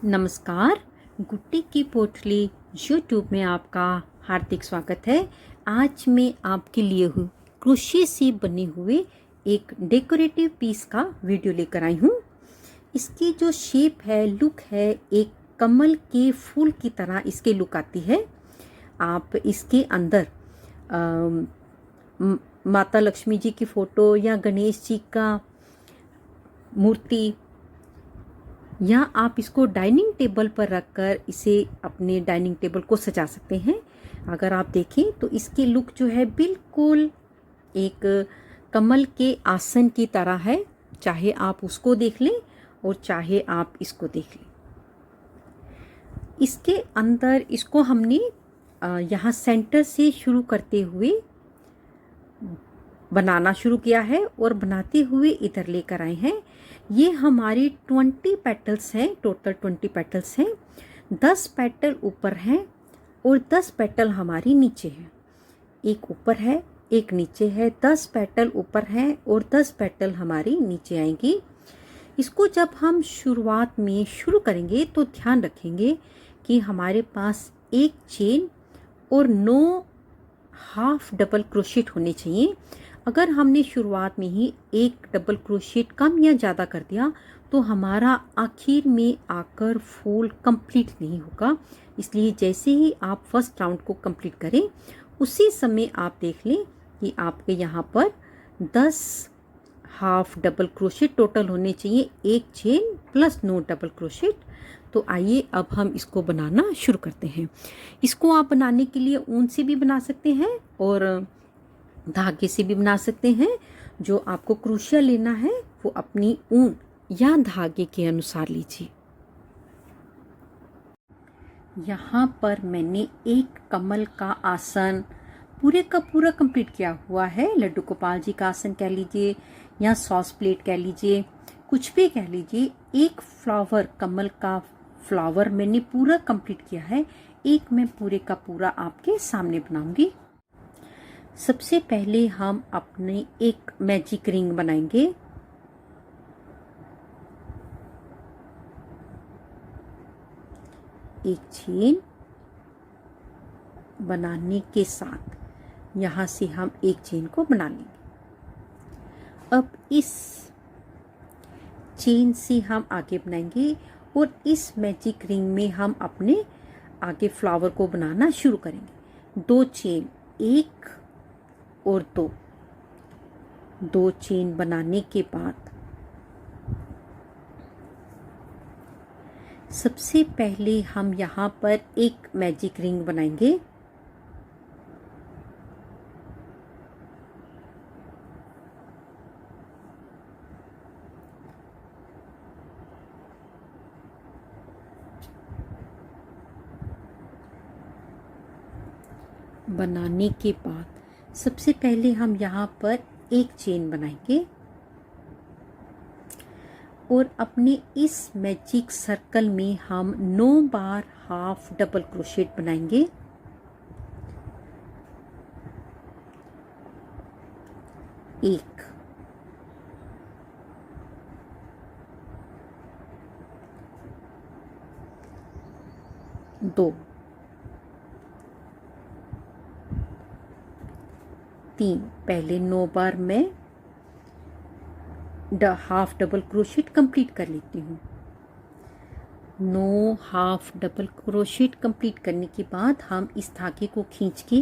नमस्कार। गुट्टी की पोटली यूट्यूब में आपका हार्दिक स्वागत है। आज मैं आपके लिए हूँ क्रोशे से बने हुए एक डेकोरेटिव पीस का वीडियो लेकर आई हूँ। इसकी जो शेप है, लुक है, एक कमल के फूल की तरह इसकी लुक आती है। आप इसके अंदर माता लक्ष्मी जी की फ़ोटो या गणेश जी का मूर्ति, या आप इसको डाइनिंग टेबल पर रखकर इसे अपने डाइनिंग टेबल को सजा सकते हैं। अगर आप देखें तो इसकी लुक जो है बिल्कुल एक कमल के आसन की तरह है। चाहे आप उसको देख लें और चाहे आप इसको देख लें। इसके अंदर इसको हमने यहाँ सेंटर से शुरू करते हुए बनाना शुरू किया है और बनाते हुए इधर लेकर आए हैं। ये हमारी 20 पेटल्स हैं, टोटल 20 पेटल्स हैं। 10 पेटल ऊपर हैं और 10 पेटल हमारी नीचे हैं। एक ऊपर है, एक नीचे है। 10 पेटल ऊपर हैं और 10 पेटल हमारी नीचे आएंगी। इसको जब हम शुरुआत में शुरू करेंगे तो ध्यान रखेंगे कि हमारे पास एक चेन और 9 हाफ डबल क्रोशेट होने चाहिए। अगर हमने शुरुआत में ही एक डबल क्रोशेट कम या ज़्यादा कर दिया तो हमारा आखिर में आकर फूल कंप्लीट नहीं होगा। इसलिए जैसे ही आप फर्स्ट राउंड को कंप्लीट करें उसी समय आप देख लें कि आपके यहाँ पर 10 हाफ डबल क्रोशेट टोटल होने चाहिए, एक चेन प्लस 9 डबल क्रोशेट। तो आइए अब हम इसको बनाना शुरू करते हैं। इसको आप बनाने के लिए ऊन से भी बना सकते हैं और धागे से भी बना सकते हैं। जो आपको क्रोशिया लेना है वो अपनी ऊन या धागे के अनुसार लीजिए। यहाँ पर मैंने एक कमल का आसन पूरे का पूरा कंप्लीट किया हुआ है। लड्डू गोपाल जी का आसन कह लीजिए या सॉस प्लेट कह लीजिए, कुछ भी कह लीजिए। एक फ्लावर, कमल का फ्लावर मैंने पूरा कंप्लीट किया है। एक मैं पूरे का पूरा आपके सामने बनाऊंगी। सबसे पहले हम अपने एक मैजिक रिंग बनाएंगे। एक चेन बनाने के साथ यहाँ से हम एक चेन को बना लेंगे। अब इस चेन से हम आगे बनाएंगे और इस मैजिक रिंग में हम अपने आगे फ्लावर को बनाना शुरू करेंगे। 2 चेन, 1 और 2 चेन बनाने के बाद सबसे पहले हम यहाँ पर एक मैजिक रिंग बनाएंगे। बनाने के बाद सबसे पहले हम यहाँ पर एक चेन बनाएंगे और अपने इस मैजिक सर्कल में हम 9 बार हाफ डबल क्रोशेट बनाएंगे। एक, 2, 3। पहले 9 बार मैं हाफ डबल क्रोशेट कंप्लीट कर लेती हूँ। 9 हाफ डबल क्रोशेट कंप्लीट करने के बाद हम इस धागे को खींच के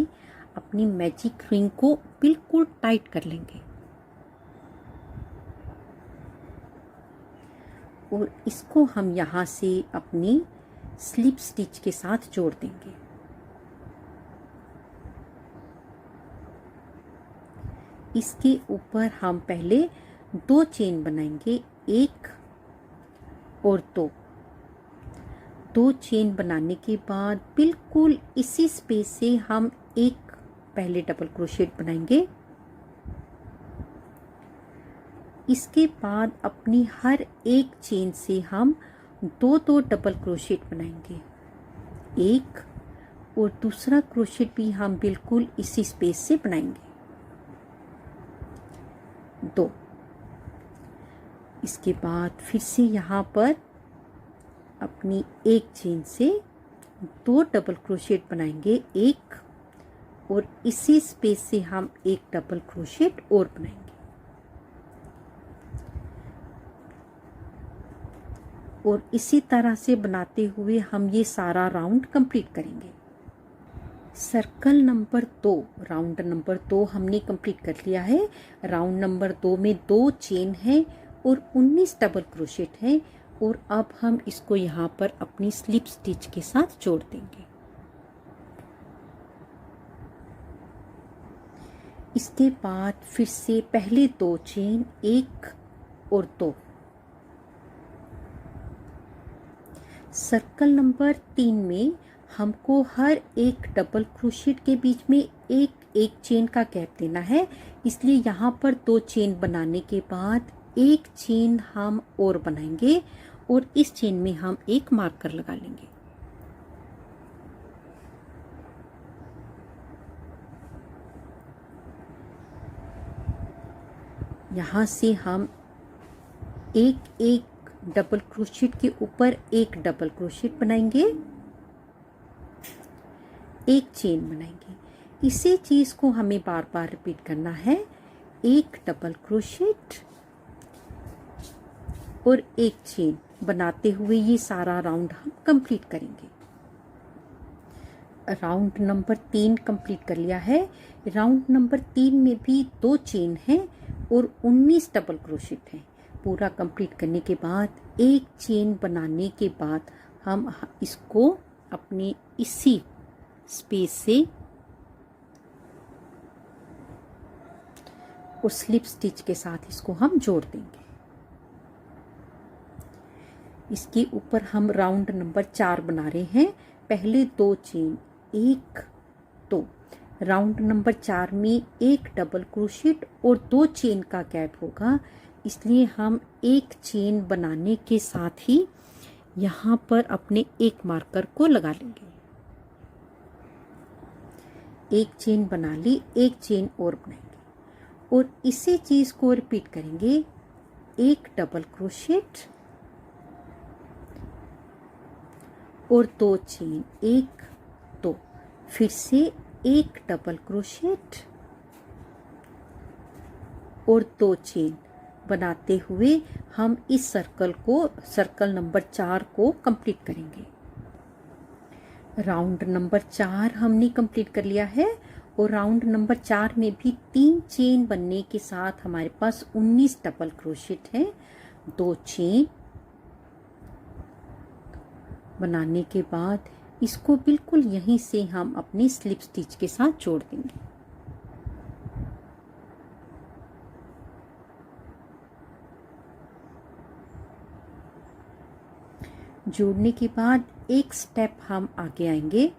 अपनी मैजिक रिंग को बिल्कुल टाइट कर लेंगे और इसको हम यहाँ से अपनी स्लिप स्टिच के साथ जोड़ देंगे। इसके ऊपर हम पहले 2 चेन बनाएंगे, 1 और 2 चेन बनाने के बाद बिल्कुल इसी स्पेस से हम एक पहले डबल क्रोशेट बनाएंगे। इसके बाद अपनी हर एक चेन से हम 2 डबल क्रोशेट बनाएंगे। एक और दूसरा क्रोशेट भी हम बिल्कुल इसी स्पेस से बनाएंगे। 2। इसके बाद फिर से यहाँ पर अपनी एक चेन से 2 डबल क्रोशेट बनाएंगे, एक, और इसी स्पेस से हम एक डबल क्रोशेट और बनाएंगे। और इसी तरह से बनाते हुए हम ये सारा राउंड कंप्लीट करेंगे। सर्कल नंबर 2, राउंड नंबर 2 हमने कंप्लीट कर लिया है। राउंड नंबर 2 में 2 चेन है और 19 डबल क्रोशेट है। और अब हम इसको यहाँ पर अपनी स्लिप स्टिच के साथ जोड़ देंगे। इसके बाद फिर से पहले 2 चेन, 1 और 2। सर्कल नंबर 3 में हमको हर एक डबल क्रोशेट के बीच में एक चेन का गैप देना है, इसलिए यहाँ पर 2 चेन बनाने के बाद एक चेन हम और बनाएंगे और इस चेन में हम एक मार्कर लगा लेंगे। यहाँ से हम एक डबल क्रोशेट के ऊपर एक डबल क्रोशेट बनाएंगे, एक चेन बनाएंगे। इसी चीज को हमें बार बार रिपीट करना है। एक डबल क्रोशेट और एक चेन बनाते हुए ये सारा राउंड हम कंप्लीट करेंगे। राउंड नंबर 3 कंप्लीट कर लिया है। राउंड नंबर 3 में भी 2 चेन हैं और 19 डबल क्रोशेट हैं। पूरा कंप्लीट करने के बाद एक चेन बनाने के बाद हम इसको अपने इसी स्पेस से और स्लिप स्टिच के साथ इसको हम जोड़ देंगे। इसके ऊपर हम राउंड नंबर 4 बना रहे हैं। पहले 2 चेन, 1, 2। राउंड नंबर 4 में एक डबल क्रोशेट और 2 चेन का गैप होगा, इसलिए हम एक चेन बनाने के साथ ही यहाँ पर अपने एक मार्कर को लगा लेंगे। एक चेन बना ली, एक चेन और बनाएंगे और इसी चीज को रिपीट करेंगे। एक डबल क्रोशेट और 2 चेन, 1, 2। फिर से एक डबल क्रोशेट और 2 चेन बनाते हुए हम इस सर्कल नंबर 4 को कंप्लीट करेंगे। राउंड नंबर 4 हमने कंप्लीट कर लिया है और राउंड नंबर 4 में भी 3 चेन बनने के साथ हमारे पास 19 डबल क्रोशेट है। 2 चेन बनाने के बाद इसको बिल्कुल यहीं से हम अपनी स्लिप स्टिच के साथ जोड़ देंगे। जोड़ने के बाद एक स्टेप हम आगे आएंगे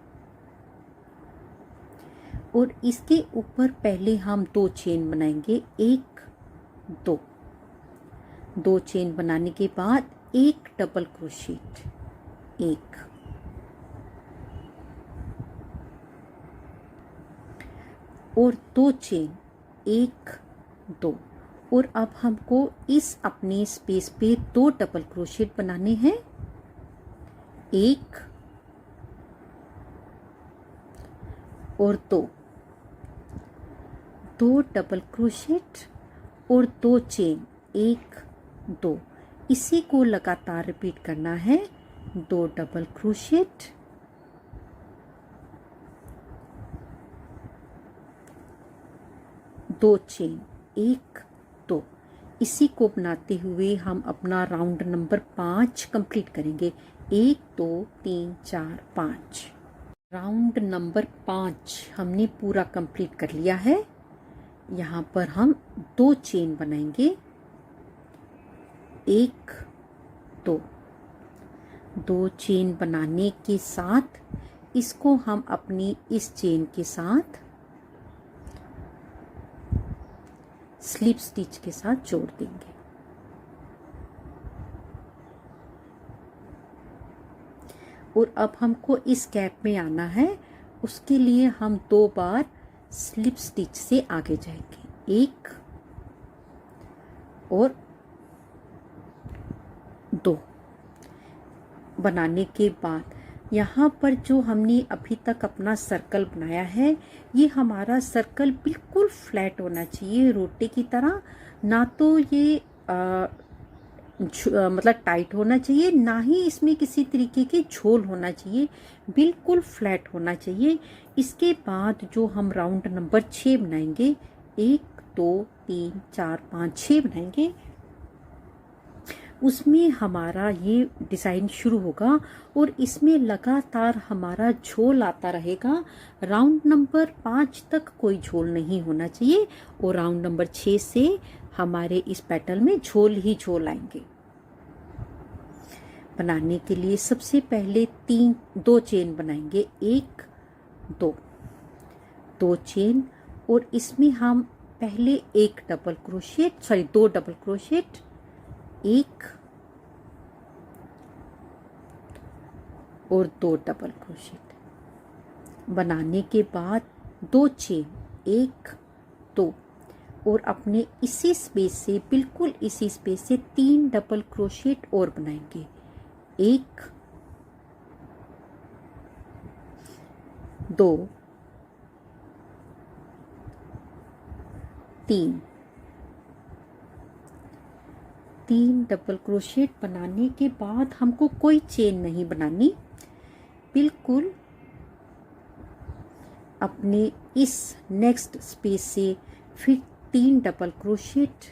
और इसके ऊपर पहले हम 2 चेन बनाएंगे, 1, 2। 2 चेन बनाने के बाद एक डबल क्रोशेट, 1, और 2 चेन, 1, 2। और अब हमको इस अपने स्पेस पे 2 डबल क्रोशेट बनाने हैं, 1 और 2। 2 डबल क्रोशेट और 2 चेन, 1, 2। इसी को लगातार रिपीट करना है। 2 डबल क्रोशेट, 2 चेन, 1, 2। इसी को बनाते हुए हम अपना राउंड नंबर 5 कंप्लीट करेंगे। 1, 2, 3, 4, 5। राउंड नंबर 5 हमने पूरा कंप्लीट कर लिया है। यहाँ पर हम 2 चेन बनाएंगे, 1, 2। 2 चेन बनाने के साथ इसको हम अपनी इस चेन के साथ स्लिप स्टिच के साथ जोड़ देंगे। और अब हमको इस गैप में आना है, उसके लिए हम 2 बार स्लिप स्टिच से आगे जाएंगे, 1 और 2। बनाने के बाद यहाँ पर जो हमने अभी तक अपना सर्कल बनाया है, ये हमारा सर्कल बिल्कुल फ्लैट होना चाहिए, रोटी की तरह। ना तो ये मतलब टाइट होना चाहिए, ना ही इसमें किसी तरीके के झोल होना चाहिए, बिल्कुल फ्लैट होना चाहिए। इसके बाद जो हम राउंड नंबर 6 बनाएंगे, 1 2 3 4 5 6 बनाएंगे, उसमें हमारा ये डिज़ाइन शुरू होगा और इसमें लगातार हमारा झोल आता रहेगा। राउंड नंबर 5 तक कोई झोल नहीं होना चाहिए और राउंड नंबर 6 से हमारे इस पैटर्न में झोल ही झोल आएंगे। बनाने के लिए सबसे पहले 2 चेन बनाएंगे, 1 2 चेन, और इसमें हम पहले 2 डबल क्रोशेट, 1 और 2 डबल क्रोशेट बनाने के बाद 2 चेन, 1 2, और अपने इसी स्पेस से, बिल्कुल इसी स्पेस से 3 डबल क्रोशेट और बनाएंगे, 1 2 3 डबल क्रोशेट बनाने के बाद हमको कोई चेन नहीं बनानी, बिल्कुल अपने इस नेक्स्ट स्पेस से फिर 3 डबल क्रोशेट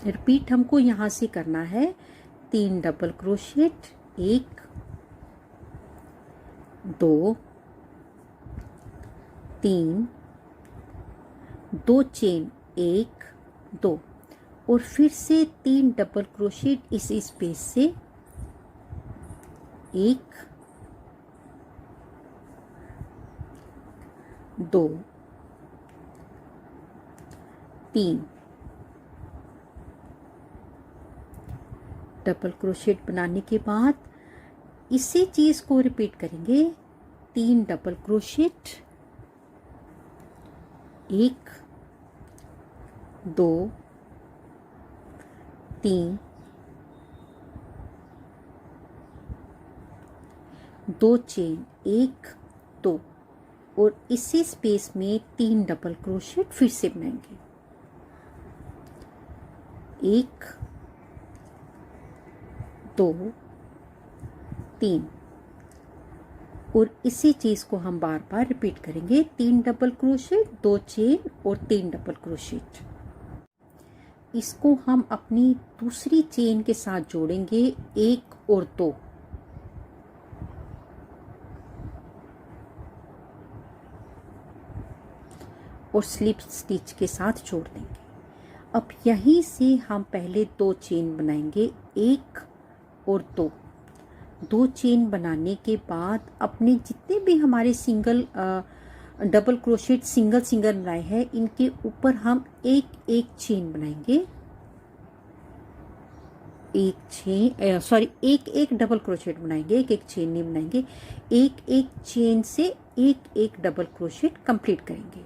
रिपीट हमको यहाँ से करना है। 3 डबल क्रोशेट, 1 2 3, 2 चेन, 1 2, और फिर से 3 डबल क्रोशेट इस स्पेस से, 1 2 3 डबल क्रोशेट बनाने के बाद इसी चीज को रिपीट करेंगे। 3 डबल क्रोशेट, 1 2 3, 2 चेन, 1 2, और इसी स्पेस में 3 डबल क्रोशेट फिर से बनाएंगे, 1 2 3, और इसी चीज को हम बार बार रिपीट करेंगे। 3 डबल क्रोशेट, 2 चेन और 3 डबल क्रोशेट। इसको हम अपनी दूसरी चेन के साथ जोड़ेंगे, 1 और 2, और स्लिप स्टिच के साथ जोड़ देंगे। अब यहीं से हम पहले 2 चेन बनाएंगे, 1 और 2 चेन बनाने के बाद अपने जितने भी हमारे सिंगल डबल क्रोशेट सिंगल बनाए हैं, इनके ऊपर हम एक चेन बनाएंगे, एक डबल क्रोशेट बनाएंगे, एक चेन नहीं बनाएंगे, एक चेन से एक डबल क्रोशेट कंप्लीट करेंगे।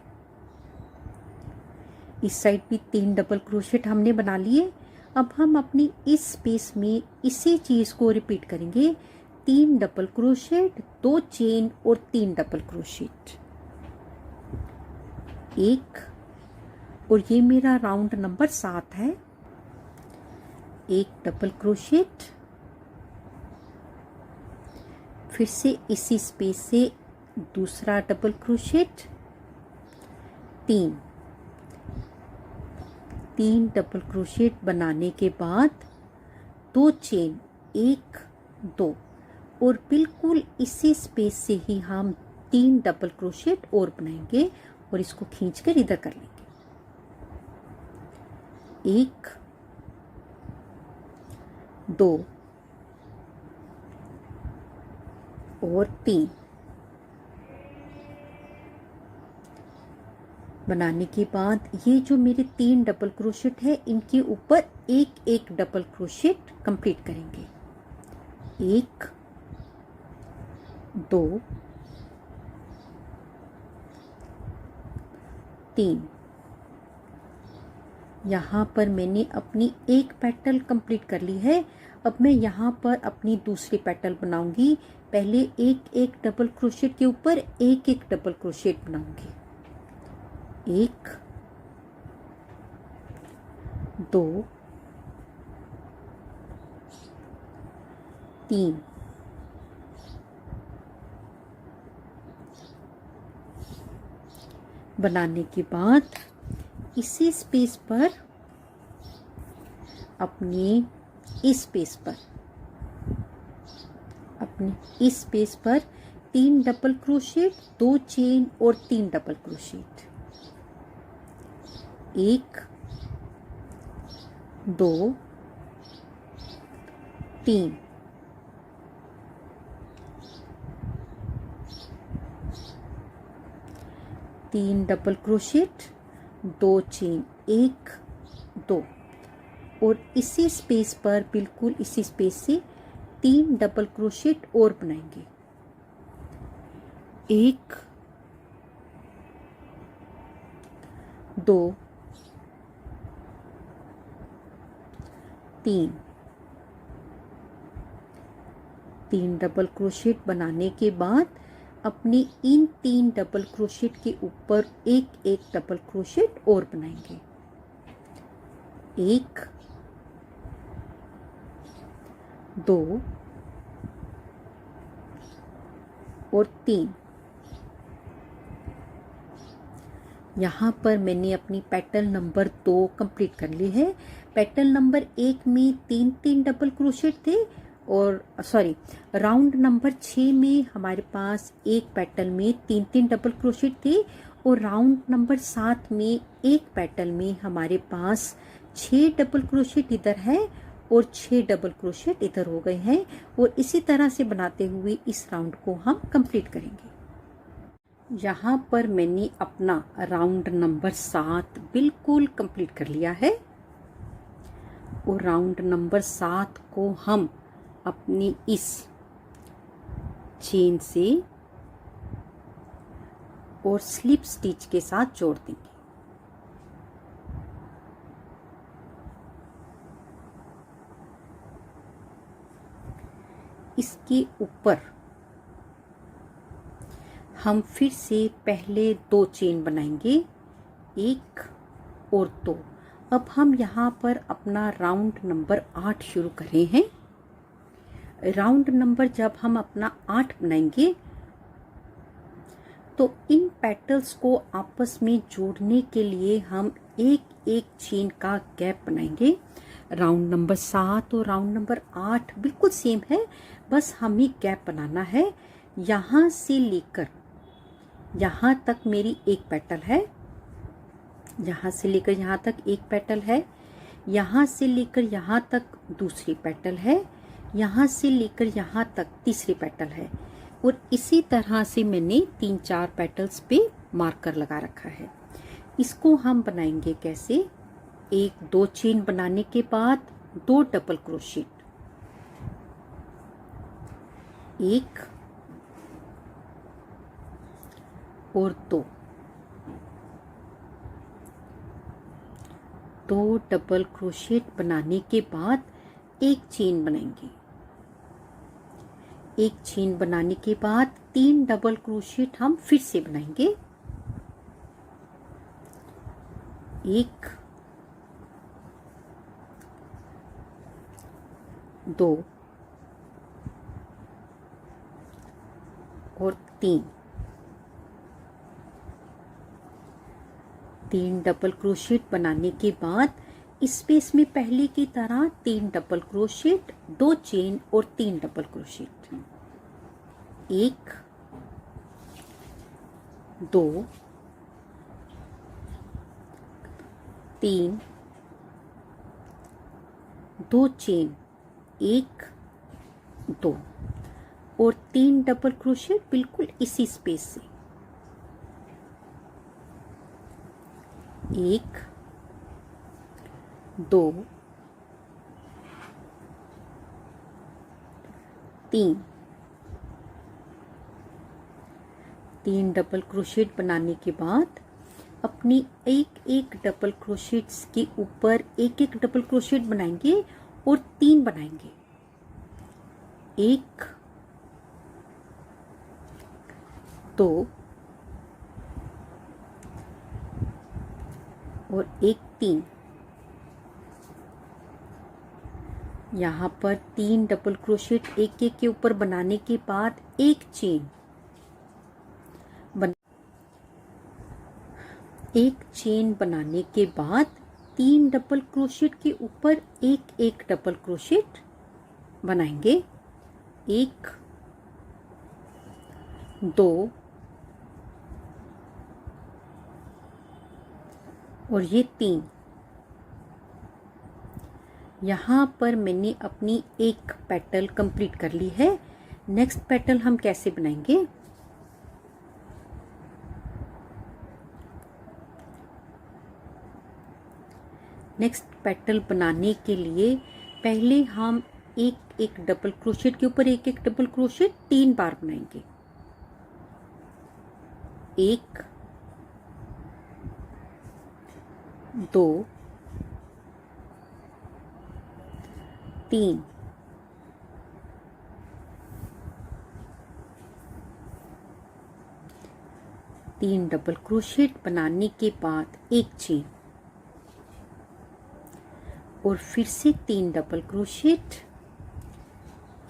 इस साइड भी 3 डबल क्रोशेट हमने बना लिए। अब हम अपनी इस स्पेस में इसी चीज को रिपीट करेंगे, 3 डबल क्रोशेट, 2 चेन और 3 डबल क्रोशेट, 1, और ये मेरा राउंड नंबर 7 है, 1 डबल क्रोशेट, फिर से इसी स्पेस से दूसरा डबल क्रोशेट, 3 डबल क्रोशेट बनाने के बाद 2 चेन, 1 2, और बिल्कुल इसी स्पेस से ही हम 3 डबल क्रोशेट और बनाएंगे और इसको खींचकर इधर कर लेंगे, 1 2 और 3 बनाने के बाद ये जो मेरे 3 डबल क्रोशेट है, इनके ऊपर एक डबल क्रोशेट कंप्लीट करेंगे, 1 2 3 यहाँ पर मैंने अपनी एक पेटल कंप्लीट कर ली है। अब मैं यहाँ पर अपनी दूसरी पेटल बनाऊंगी। पहले एक एक डबल क्रोशेट के ऊपर एक एक डबल क्रोशेट बनाऊंगी। 1 2 3 बनाने के बाद इसी स्पेस पर अपनी इस स्पेस पर 3 डबल क्रोशेट, 2 चेन और 3 double crochet. 1 2 3 3 double crochet, 2 chain, 1 2 और इसी स्पेस पर, बिल्कुल इसी स्पेस से 3 डबल क्रोशेट और बनाएंगे। 1 2 3 डबल क्रोशेट बनाने के बाद अपने इन 3 डबल क्रोशेट के ऊपर एक एक डबल क्रोशेट और बनाएंगे। 1 2 और 3। यहाँ पर मैंने अपनी पेटल नंबर 2 कंप्लीट कर ली है। पेटल नंबर 1 में 3 डबल क्रोशेट थे और राउंड नंबर 6 में हमारे पास एक पेटल में 3 डबल क्रोशेट थे और राउंड नंबर 7 में एक पेटल में हमारे पास 6 डबल क्रोशेट इधर है और 6 डबल क्रोशेट इधर हो गए हैं। और इसी तरह से बनाते हुए इस राउंड को हम कंप्लीट करेंगे। यहाँ पर मैंने अपना राउंड नंबर 7 बिल्कुल कंप्लीट कर लिया है और राउंड नंबर 7 को हम अपनी इस चेन से और स्लिप स्टिच के साथ जोड़ देंगे। इसके ऊपर हम फिर से पहले 2 चेन बनाएंगे, 1 और 2। अब हम यहाँ पर अपना राउंड नंबर 8 शुरू कर रहे हैं। राउंड नंबर जब हम अपना 8 बनाएंगे तो इन पेटल्स को आपस में जोड़ने के लिए हम एक एक चेन का गैप बनाएंगे। राउंड नंबर 7 और राउंड नंबर 8 बिल्कुल सेम है, बस हमें गैप बनाना है। यहाँ से लेकर यहाँ तक मेरी एक पेटल है, यहाँ से लेकर यहाँ तक एक पेटल है, यहाँ से लेकर यहाँ तक दूसरी पेटल है, यहाँ से लेकर यहाँ तक तीसरी पेटल है और इसी तरह से मैंने 3-4 पेटल्स पे मार्कर लगा रखा है। इसको हम बनाएंगे कैसे? 1-2 चेन बनाने के बाद 2 डबल क्रोशेट, 1 और 2 डबल क्रोशेट बनाने के बाद एक चेन बनाएंगे। एक चेन बनाने के बाद 3 डबल क्रोशेट हम फिर से बनाएंगे। 1 2 और 3 डबल क्रोशेट बनाने के बाद स्पेस में पहले की तरह 3 डबल क्रोशेट, 2 चेन और 3 डबल क्रोशेट। 1 2 3 2 चेन, 1 2 और 3 डबल क्रोशेट बिल्कुल इसी स्पेस से। 1 2 3 डबल क्रोशेट बनाने के बाद अपनी एक एक डबल क्रोशेट्स के ऊपर एक एक डबल क्रोशेट बनाएंगे और 3 बनाएंगे। 1 2 और 1 3। यहाँ पर 3 डबल क्रोशेट एक एक के ऊपर बनाने के बाद एक चेन बनाने के बाद 3 डबल क्रोशेट के ऊपर एक एक डबल क्रोशेट बनाएंगे। 1 2 और ये 3। यहाँ पर मैंने अपनी एक पेटल कंप्लीट कर ली है। नेक्स्ट पेटल हम कैसे बनाएंगे? नेक्स्ट पेटल बनाने के लिए पहले हम एक एक डबल क्रोशेट के ऊपर एक एक डबल क्रोशेट 3 बार बनाएंगे। 1 2 3। तीन डबल क्रोशेट बनाने के बाद एक चेन और फिर से 3 डबल क्रोशेट,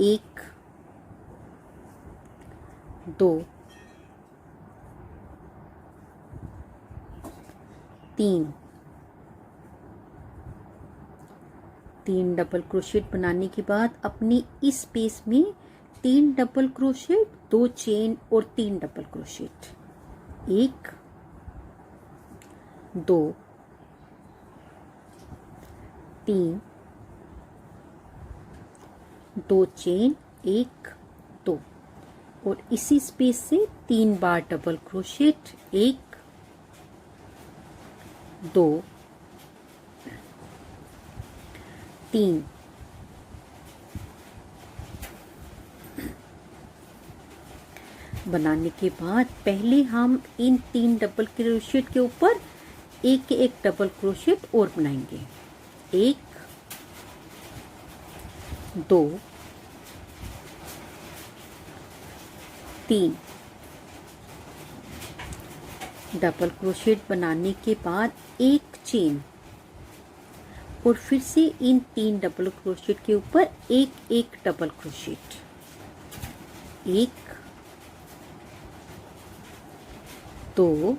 1 2 3। 3 डबल क्रोशेट बनाने के बाद अपनी इस स्पेस में 3 डबल क्रोशेट, 2 चेन और 3 डबल क्रोशेट, 1 2 3, 2 चेन, 1 2 और इसी स्पेस से 3 बार डबल क्रोशेट, 1 2 3। बनाने के बाद पहले हम इन 3 डबल क्रोशेट के ऊपर एक एक डबल क्रोशेट और बनाएंगे। 1 2 3। डबल क्रोशेट बनाने के बाद एक चेन और फिर से इन 3 डबल क्रोशेट के ऊपर एक एक डबल क्रोशेट, 1 2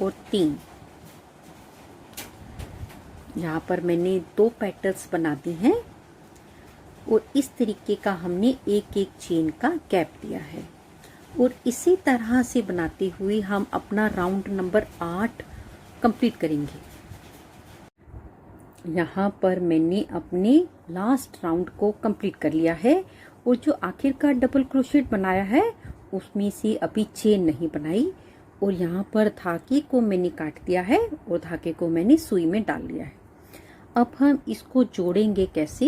और 3। यहाँ पर मैंने 2 पेटल्स बना दी हैं और इस तरीके का हमने एक एक चेन का गैप दिया है और इसी तरह से बनाते हुए हम अपना राउंड नंबर 8 कंप्लीट करेंगे। यहाँ पर मैंने अपने लास्ट राउंड को कंप्लीट कर लिया है और जो आखिरकार डबल क्रोशेट बनाया है उसमें से अभी चेन नहीं बनाई और यहाँ पर धागे को मैंने काट दिया है और धागे को मैंने सुई में डाल लिया है। अब हम इसको जोड़ेंगे कैसे?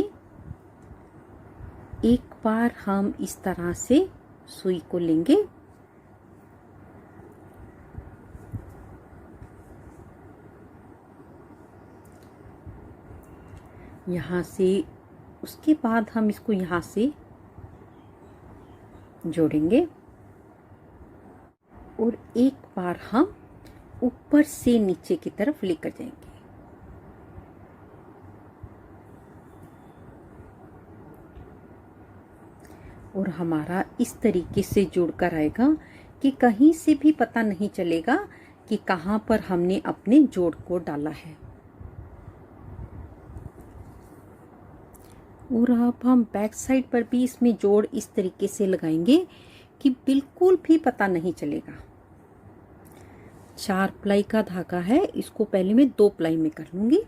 एक बार हम इस तरह से सुई को लेंगे यहाँ से, उसके बाद हम इसको यहाँ से जोड़ेंगे और एक बार हम ऊपर से नीचे की तरफ लेकर जाएंगे। और हमारा इस तरीके से जुड़कर आएगा कि कहीं से भी पता नहीं चलेगा कि कहाँ पर हमने अपने जोड़ को डाला है। और अब हम बैक साइड पर भी इसमें जोड़ इस तरीके से लगाएंगे कि बिल्कुल भी पता नहीं चलेगा। 4 प्लाई का धागा है, इसको पहले मैं 2 प्लाई में कर लूंगी।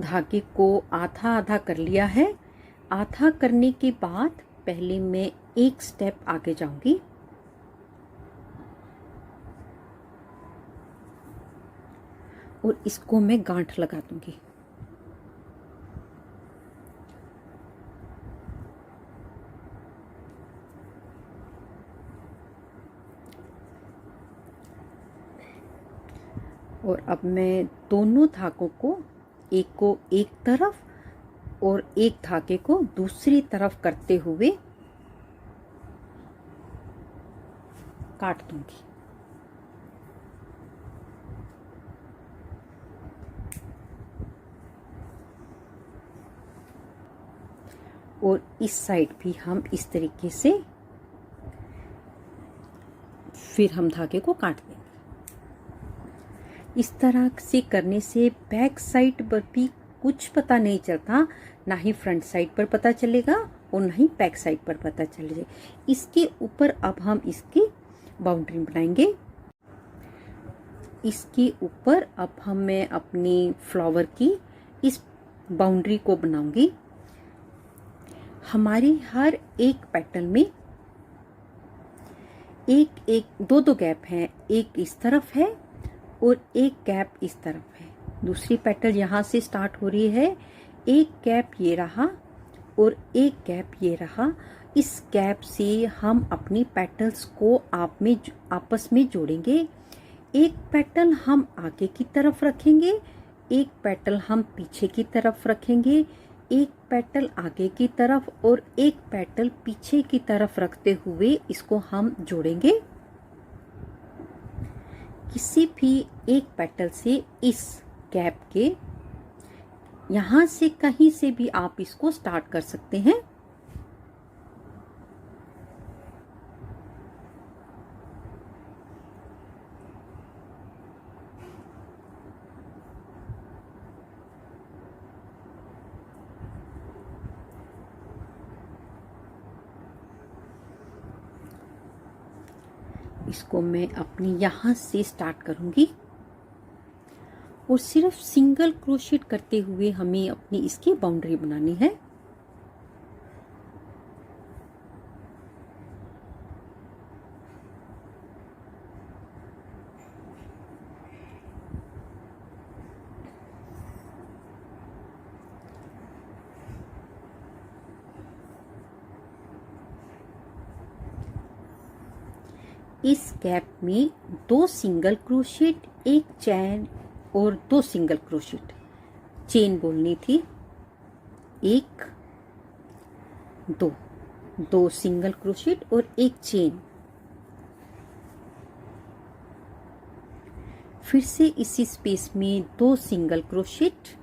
धागे को आधा आधा कर लिया है। आधा करने के बाद पहले मैं एक स्टेप आगे जाऊंगी और इसको मैं गांठ लगा दूंगी। और अब मैं दोनों धागों को एक तरफ और एक धागे को दूसरी तरफ करते हुए काट दूंगी। और इस साइड भी हम इस तरीके से फिर हम धागे को काट देंगे। इस तरह से करने से बैक साइड पर भी कुछ पता नहीं चलता, ना ही फ्रंट साइड पर पता चलेगा और ना ही बैक साइड पर पता चलेगा। इसके ऊपर अब हम इसकी बाउंड्री बनाएंगे। इसके ऊपर अब मैं अपनी फ्लावर की इस बाउंड्री को बनाऊंगी। हमारी हर एक पेटल में दो गैप हैं, एक इस तरफ है और एक गैप इस तरफ है। दूसरी पेटल यहाँ से स्टार्ट हो रही है, एक गैप ये रहा और एक गैप ये रहा। इस गैप से हम अपनी पेटल्स को आपस में जोड़ेंगे। एक पेटल हम आगे की तरफ रखेंगे, एक पेटल हम पीछे की तरफ रखेंगे, एक पेटल आगे की तरफ और एक पेटल पीछे की तरफ रखते हुए इसको हम जोड़ेंगे। किसी भी एक पेटल से इस गैप के यहाँ से कहीं से भी आप इसको स्टार्ट कर सकते हैं। इसको मैं अपनी यहाँ से स्टार्ट करूंगी और सिर्फ सिंगल क्रोशेट करते हुए हमें अपनी इसकी बाउंड्री बनानी है। इस गैप में 2 सिंगल क्रोशेट, एक चैन और 2 सिंगल क्रोशेट, चेन बोलनी थी। 1 2 सिंगल क्रोशेट और एक चेन। फिर से इसी स्पेस में 2 सिंगल क्रोशेट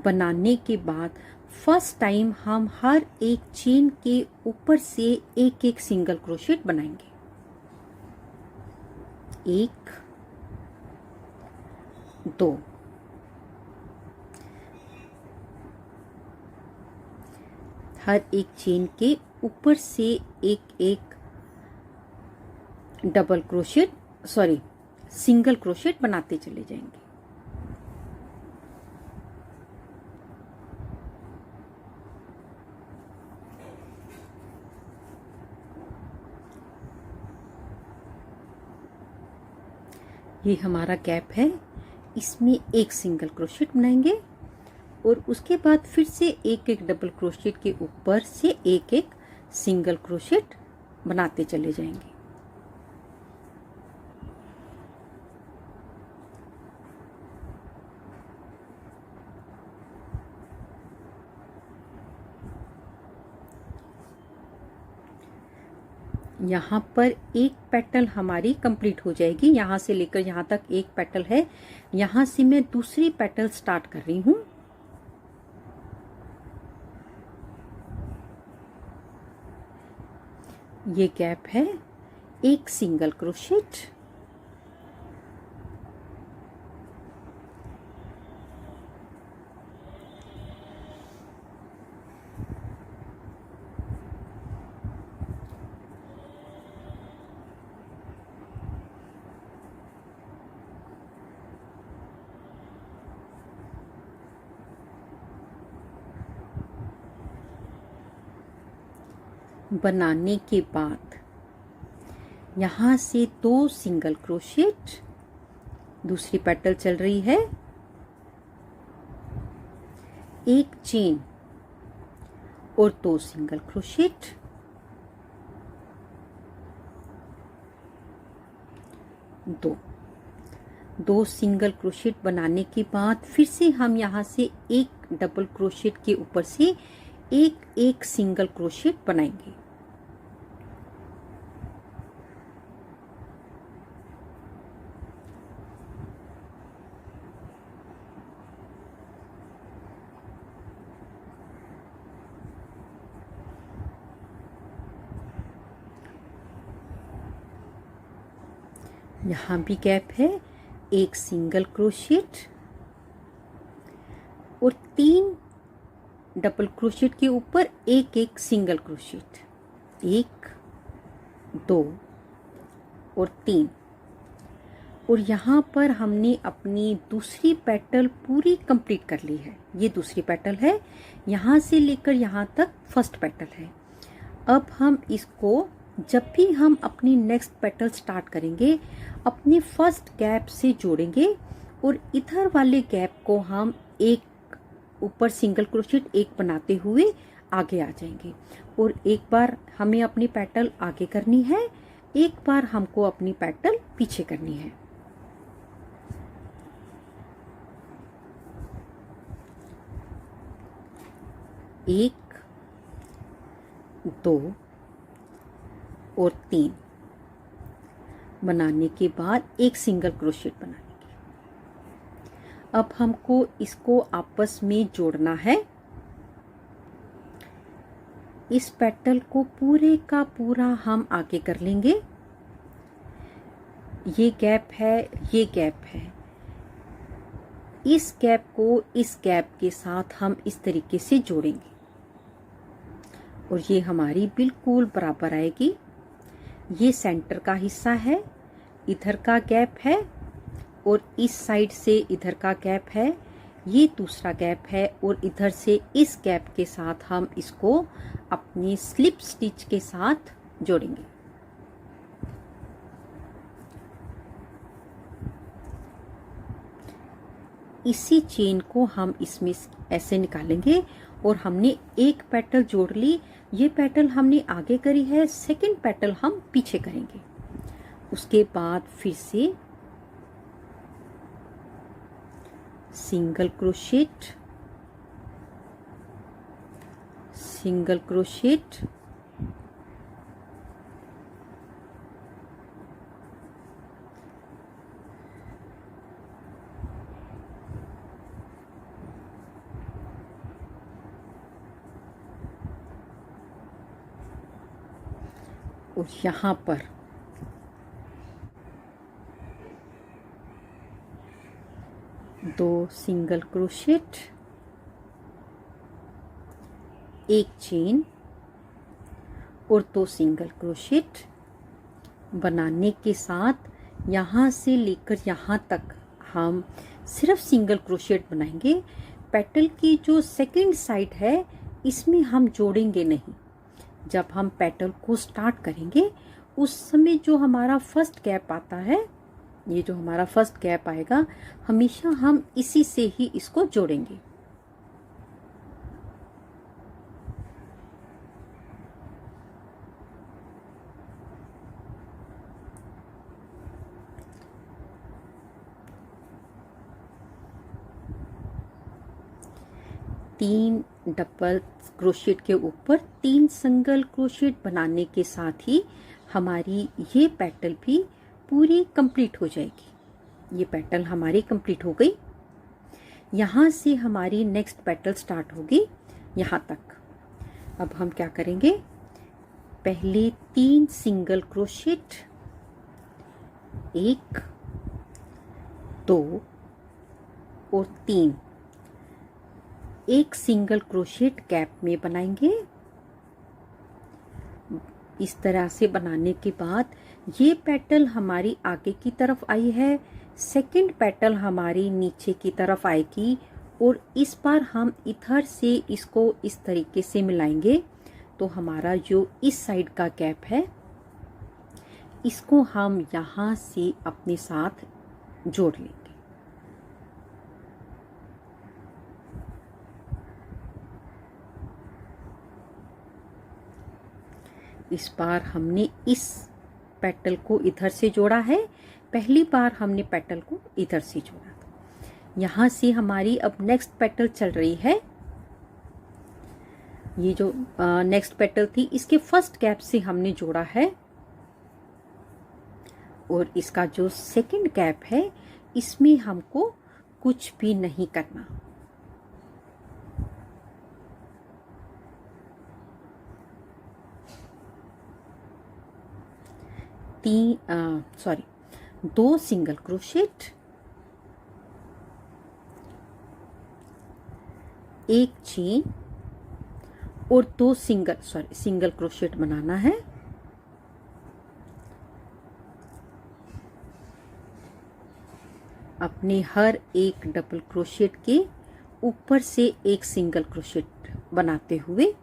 बनाने के बाद फर्स्ट टाइम हम हर एक चेन के ऊपर से एक एक सिंगल क्रोशेट बनाएंगे। 1 2 हर एक चेन के ऊपर से एक एक सिंगल क्रोशेट बनाते चले जाएंगे। ये हमारा गैप है, इसमें एक सिंगल क्रोशेट बनाएंगे और उसके बाद फिर से एक एक डबल क्रोशेट के ऊपर से एक एक सिंगल क्रोशेट बनाते चले जाएंगे। यहाँ पर एक पेटल हमारी कंप्लीट हो जाएगी। यहाँ से लेकर यहाँ तक एक पेटल है। यहाँ से मैं दूसरी पेटल स्टार्ट कर रही हूँ। ये गैप है, एक सिंगल क्रोशेट, बनाने के बाद यहाँ से 2 सिंगल क्रोशेट, दूसरी पेटल चल रही है, एक चेन और 2 सिंगल क्रोशेट, 2 सिंगल क्रोशेट बनाने के बाद फिर से हम यहाँ से एक डबल क्रोशेट के ऊपर से एक सिंगल क्रोशेट बनाएंगे। यहाँ भी गैप है, एक सिंगल क्रोशेट और 3 डबल क्रोशेट के ऊपर एक सिंगल क्रोशेट, 1 2 और 3। और यहाँ पर हमने अपनी दूसरी पेटल पूरी कंप्लीट कर ली है। ये दूसरी पेटल है, यहाँ से लेकर यहाँ तक फर्स्ट पेटल है। अब हम इसको जब भी हम अपनी नेक्स्ट पेटल स्टार्ट करेंगे अपने फर्स्ट गैप से जोड़ेंगे और इधर वाले गैप को हम एक ऊपर सिंगल क्रोशेट एक बनाते हुए आगे आ जाएंगे। और एक बार हमें अपनी पेटल आगे करनी है, एक बार हमको अपनी पेटल पीछे करनी है। एक 2 और 3 बनाने के बाद एक सिंगल क्रोशेट बना लेंगे। अब हमको इसको आपस में जोड़ना है। इस पेटल को पूरे का पूरा हम आगे कर लेंगे। ये गैप है, ये गैप है, इस गैप को इस गैप के साथ हम इस तरीके से जोड़ेंगे और ये हमारी बिल्कुल बराबर आएगी। ये सेंटर का हिस्सा है, इधर का गैप है और इस साइड से इधर का गैप है, ये दूसरा गैप है और इधर से इस गैप के साथ हम इसको अपनी स्लिप स्टिच के साथ जोड़ेंगे। इसी चेन को हम इसमें ऐसे निकालेंगे और हमने एक पेटल जोड़ ली। ये पेटल हमने आगे करी है, सेकंड पेटल हम पीछे करेंगे। उसके बाद फिर से सिंगल क्रोशेट, सिंगल क्रोशेट, और यहाँ पर दो सिंगल क्रोशेट, एक चेन और 2 सिंगल क्रोशेट बनाने के साथ यहाँ से लेकर यहाँ तक हम सिर्फ सिंगल क्रोशेट बनाएंगे। पेटल की जो सेकंड साइड है इसमें हम जोड़ेंगे नहीं। जब हम पेटल को स्टार्ट करेंगे उस समय जो हमारा फर्स्ट गैप आता है, ये जो हमारा फर्स्ट गैप आएगा, हमेशा हम इसी से ही इसको जोड़ेंगे। तीन डबल क्रोशेट के ऊपर 3 सिंगल क्रोशेट बनाने के साथ ही हमारी ये पेटल भी पूरी कंप्लीट हो जाएगी। ये पेटल हमारी कंप्लीट हो गई। यहाँ से हमारी नेक्स्ट पेटल स्टार्ट होगी यहाँ तक। अब हम क्या करेंगे, पहले 3 सिंगल क्रोशेट, 1 2 और 3 एक सिंगल क्रोशेट गैप में बनाएंगे। इस तरह से बनाने के बाद ये पेटल हमारी आगे की तरफ आई है, सेकंड पेटल हमारी नीचे की तरफ आएगी और इस बार हम इधर से इसको इस तरीके से मिलाएंगे तो हमारा जो इस साइड का गैप है इसको हम यहाँ से अपने साथ जोड़ लेंगे। इस बार हमने इस पेटल को इधर से जोड़ा है, पहली बार हमने पेटल को इधर से जोड़ा था। यहाँ से हमारी अब नेक्स्ट पेटल चल रही है। ये जो नेक्स्ट पेटल थी इसके फर्स्ट गैप से हमने जोड़ा है और इसका जो सेकंड गैप है इसमें हमको कुछ भी नहीं करना। दो सिंगल क्रोशेट, एक चेन और दो सिंगल क्रोशेट बनाना है। अपने हर एक डबल क्रोशेट के ऊपर से एक सिंगल क्रोशेट बनाते हुए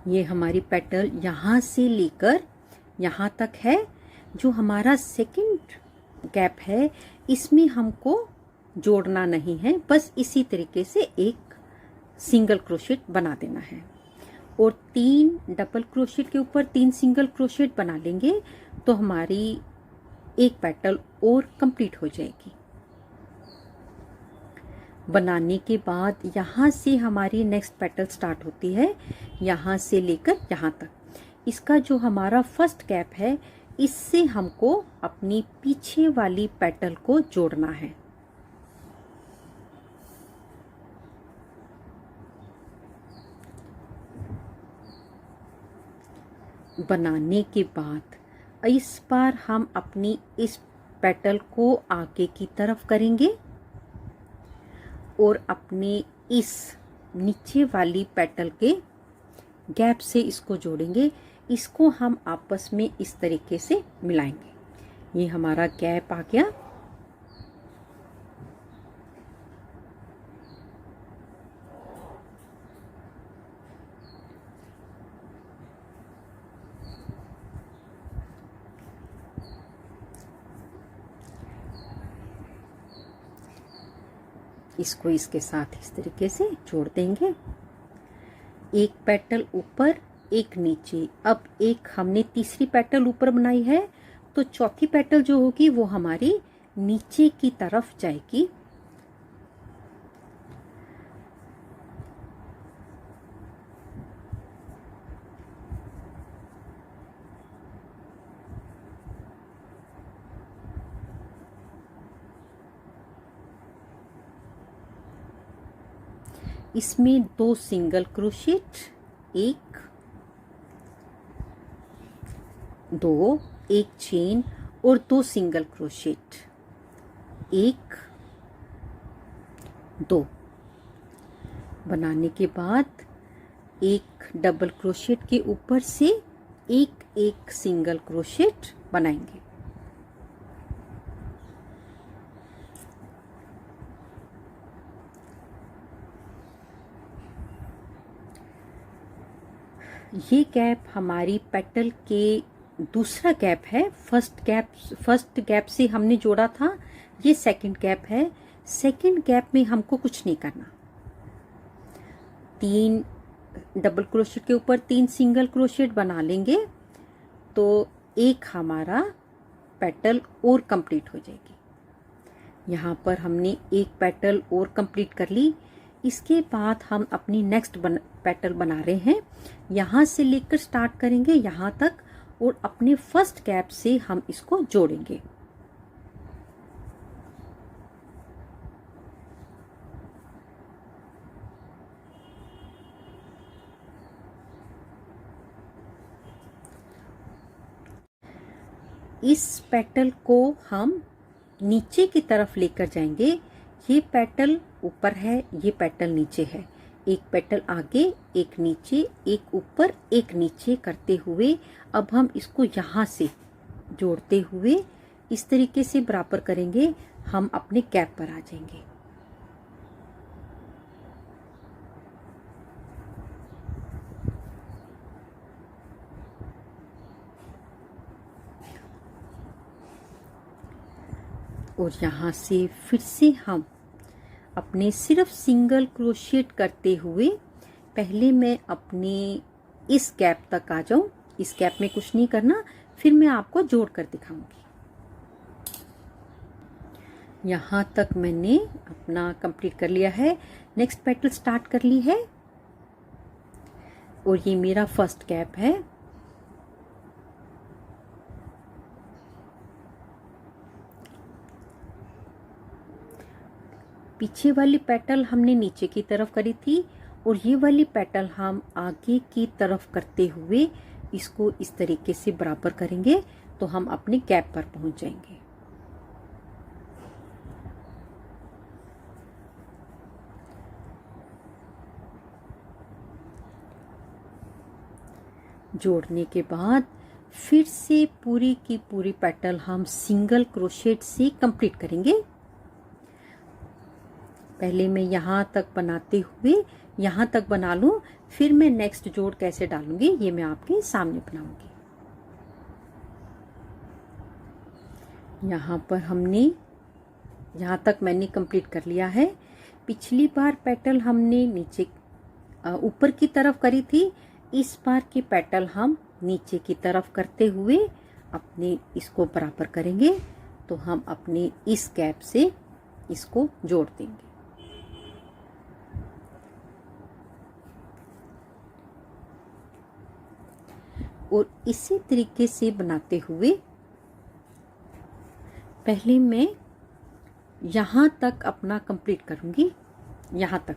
ये हमारी पेटल यहाँ से लेकर यहाँ तक है। जो हमारा सेकंड गैप है इसमें हमको जोड़ना नहीं है, बस इसी तरीके से एक सिंगल क्रोशेट बना देना है और 3 डबल क्रोशेट के ऊपर 3 सिंगल क्रोशेट बना लेंगे तो हमारी एक पेटल और कंप्लीट हो जाएगी। बनाने के बाद यहाँ से हमारी नेक्स्ट पेटल स्टार्ट होती है, यहाँ से लेकर यहाँ तक। इसका जो हमारा फर्स्ट गैप है इससे हमको अपनी पीछे वाली पेटल को जोड़ना है। बनाने के बाद इस बार हम अपनी इस पेटल को आगे की तरफ करेंगे और अपने इस नीचे वाली पेटल के गैप से इसको जोड़ेंगे। इसको हम आपस में इस तरीके से मिलाएंगे। ये हमारा गैप आ गया। इसको इसके साथ इस तरीके से जोड़ देंगे। एक पेटल ऊपर एक नीचे। अब एक हमने तीसरी पेटल ऊपर बनाई है तो चौथी पेटल जो होगी वो हमारी नीचे की तरफ जाएगी। इसमें 2 सिंगल क्रोशेट, एक 2, एक चेन और 2 सिंगल क्रोशेट, 1 2 बनाने के बाद एक डबल क्रोशेट के ऊपर से एक सिंगल क्रोशेट बनाएंगे। ये गैप हमारी पेटल के दूसरा गैप है। फर्स्ट गैप से हमने जोड़ा था, ये सेकंड गैप है। सेकंड गैप में हमको कुछ नहीं करना। 3 डबल क्रोशेट के ऊपर 3 सिंगल क्रोशेट बना लेंगे तो एक हमारा पेटल और कंप्लीट हो जाएगी। यहाँ पर हमने एक पेटल और कंप्लीट कर ली। इसके बाद हम अपनी नेक्स्ट पेटल बना रहे हैं। यहाँ से लेकर स्टार्ट करेंगे यहाँ तक और अपने फर्स्ट गैप से हम इसको जोड़ेंगे। इस पेटल को हम नीचे की तरफ लेकर जाएंगे। ये पेटल ऊपर है, ये पेटल नीचे है। एक पेटल आगे, एक नीचे, एक ऊपर, एक नीचे करते हुए अब हम इसको यहाँ से जोड़ते हुए इस तरीके से बराबर करेंगे, हम अपने कैप पर आ जाएंगे। और यहाँ से फिर से हम अपने सिर्फ सिंगल क्रोशेट करते हुए पहले मैं अपने इस गैप तक आ जाऊं। इस गैप में कुछ नहीं करना, फिर मैं आपको जोड़ कर दिखाऊंगी। यहाँ तक मैंने अपना कंप्लीट कर लिया है। नेक्स्ट पेटल स्टार्ट कर ली है और ये मेरा फर्स्ट गैप है। पीछे वाली पेटल हमने नीचे की तरफ करी थी और ये वाली पेटल हम आगे की तरफ करते हुए इसको इस तरीके से बराबर करेंगे तो हम अपने गैप पर पहुंच जाएंगे। जोड़ने के बाद फिर से पूरी की पूरी पेटल हम सिंगल क्रोशेट से कंप्लीट करेंगे। पहले मैं यहाँ तक बनाते हुए यहाँ तक बना लूं, फिर मैं नेक्स्ट जोड़ कैसे डालूंगी ये मैं आपके सामने बनाऊंगी। यहाँ पर हमने यहाँ तक मैंने कंप्लीट कर लिया है। पिछली बार पेटल हमने नीचे ऊपर की तरफ करी थी, इस बार की पेटल हम नीचे की तरफ करते हुए अपने इसको बराबर करेंगे तो हम अपने इस गैप से इसको जोड़ देंगे। और इसी तरीके से बनाते हुए पहले मैं यहाँ तक अपना कंप्लीट करूँगी। यहाँ तक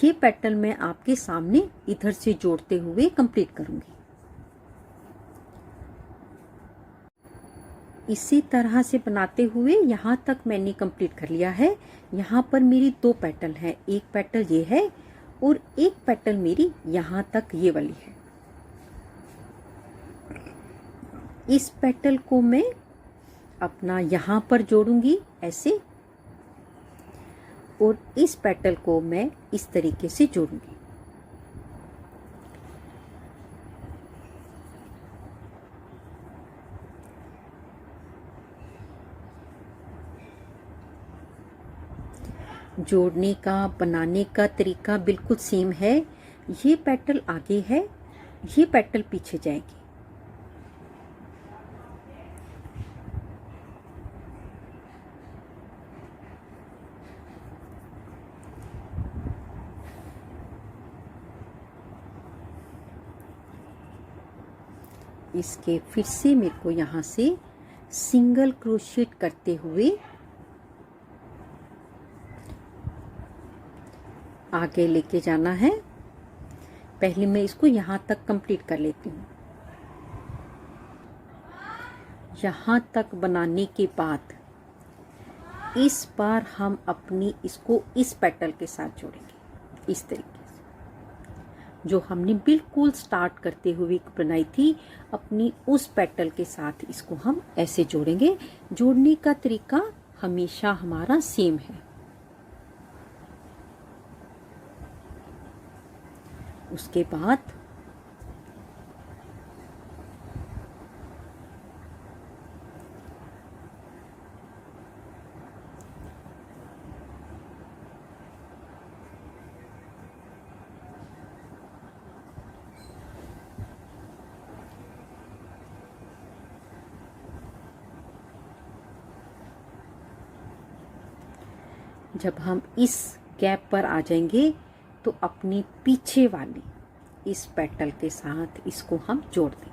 ये पेटल मैं आपके सामने इधर से जोड़ते हुए कंप्लीट करूँगी। इसी तरह से बनाते हुए यहाँ तक मैंने कंप्लीट कर लिया है। यहाँ पर मेरी दो पेटल हैं, एक पेटल ये है और एक पेटल मेरी यहाँ तक ये वाली है। इस पेटल को मैं अपना यहाँ पर जोड़ूंगी ऐसे और इस पेटल को मैं इस तरीके से जोड़ूंगी। जोड़ने का बनाने का तरीका बिल्कुल सेम है। ये पेटल आगे है, ये पेटल पीछे जाएगी। इसके फिर से मेरे को यहाँ से सिंगल क्रोशेट करते हुए आगे लेके जाना है। पहले मैं इसको यहाँ तक कंप्लीट कर लेती हूँ। यहाँ तक बनाने के बाद इस बार हम अपनी इसको इस पेटल के साथ जोड़ेंगे इस तरीके से। जो हमने बिल्कुल स्टार्ट करते हुए बनाई थी अपनी उस पेटल के साथ इसको हम ऐसे जोड़ेंगे। जोड़ने का तरीका हमेशा हमारा सेम है। उसके बाद जब हम इस गैप पर आ जाएंगे तो अपनी पीछे वाली इस पेटल के साथ इसको हम जोड़ देंगे।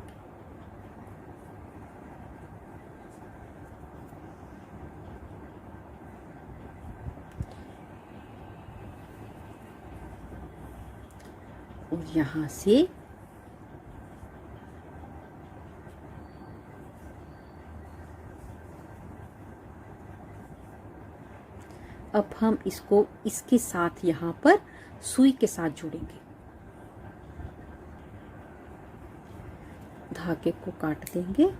और यहाँ से अब हम इसको इसके साथ यहाँ पर सुई के साथ जोड़ेंगे। धागे को काट देंगे।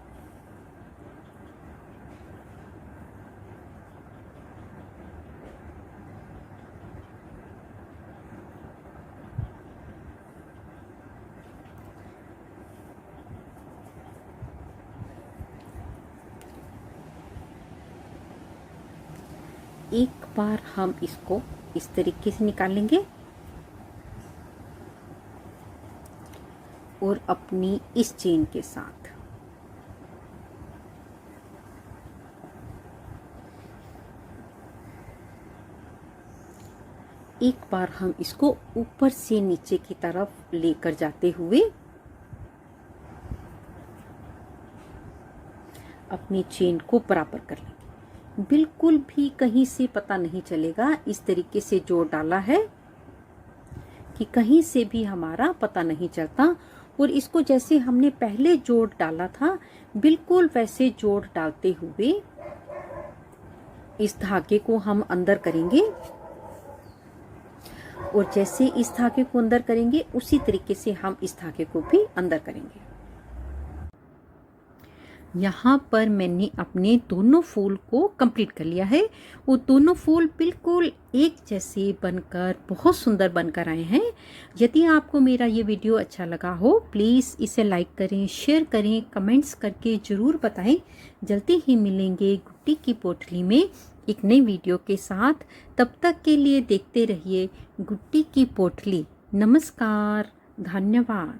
एक बार हम इसको इस तरीके से निकालेंगे और अपनी इस चेन के साथ एक बार हम इसको ऊपर से नीचे की तरफ लेकर जाते हुए अपनी चेन को बराबर कर लेंगे। बिल्कुल भी कहीं से पता नहीं चलेगा। इस तरीके से जोड़ डाला है कि कहीं से भी हमारा पता नहीं चलता। और इसको जैसे हमने पहले जोड़ डाला था बिल्कुल वैसे जोड़ डालते हुए इस धागे को हम अंदर करेंगे। और जैसे इस धागे को अंदर करेंगे उसी तरीके से हम इस धागे को भी अंदर करेंगे। यहाँ पर मैंने अपने दोनों फूल को कंप्लीट कर लिया है। वो दोनों फूल बिल्कुल एक जैसे बनकर बहुत सुंदर बनकर आए हैं। यदि आपको मेरा ये वीडियो अच्छा लगा हो प्लीज़ इसे लाइक करें, शेयर करें, कमेंट्स करके ज़रूर बताएं। जल्दी ही मिलेंगे गुट्टी की पोटली में एक नई वीडियो के साथ। तब तक के लिए देखते रहिए गुट्टी की पोटली। नमस्कार, धन्यवाद।